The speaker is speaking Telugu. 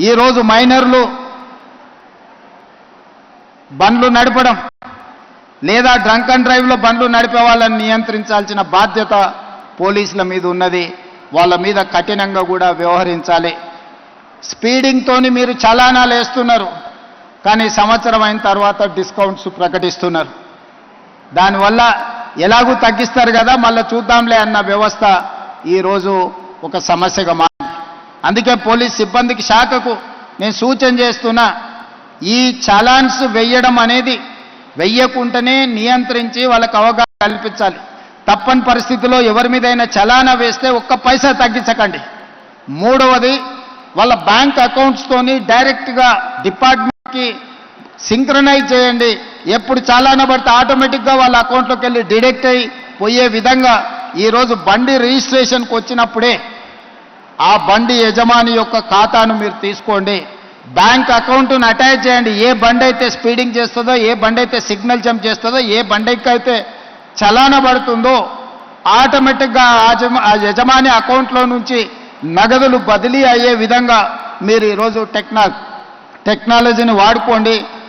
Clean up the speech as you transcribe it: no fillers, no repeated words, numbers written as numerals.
ఈరోజు మైనర్లు బండ్లు నడపడం లేదా డ్రంక్ అండ్ డ్రైవ్లో బండ్లు నడిపే వాళ్ళని నియంత్రించాల్సిన బాధ్యత పోలీసుల మీద ఉన్నది. వాళ్ళ మీద కఠినంగా కూడా వ్యవహరించాలి. స్పీడింగ్తోని మీరు చలానాలు వేస్తున్నారు, కానీ సంవత్సరం అయిన తర్వాత డిస్కౌంట్స్ ప్రకటిస్తున్నారు. దానివల్ల ఎలాగూ తగ్గిస్తారు కదా, మళ్ళీ చూద్దాంలే అన్న వ్యవస్థ ఈరోజు ఒక సమస్యగా మారింది. అందుకే పోలీస్ సిబ్బందికి శాఖకు నేను సూచన చేస్తున్నా, ఈ చలాన్స్ వెయ్యడం అనేది వెయ్యకుంటేనే నియంత్రించి వాళ్ళకు అవగాహన కల్పించాలి. తప్పని పరిస్థితిలో ఎవరి మీదైనా చలానా వేస్తే ఒక్క పైసా తగ్గించకండి. మూడవది, వాళ్ళ బ్యాంక్ అకౌంట్స్తోని డైరెక్ట్గా డిపార్ట్మెంట్కి సింక్రనైజ్ చేయండి. ఎప్పుడు చలానా పడితే ఆటోమేటిక్గా వాళ్ళ అకౌంట్లోకి వెళ్ళి డిడక్ట్ అయ్యి పోయే విధంగా ఈరోజు బండి రిజిస్ట్రేషన్కి వచ్చినప్పుడే ఆ బండి యజమాని యొక్క ఖాతాను మీరు తీసుకోండి. బ్యాంక్ అకౌంట్ను అటాచ్ చేయండి. ఏ బండి అయితే స్పీడింగ్ చేస్తుందో, ఏ బండి అయితే సిగ్నల్ జంప్ చేస్తుందో, ఏ బండికి అయితే చలానా పడుతుందో ఆటోమేటిక్గా ఆ యజమాని అకౌంట్లో నుంచి నగదులు బదిలీ అయ్యే విధంగా మీరు ఈరోజు టెక్నాలజీని వాడుకోండి.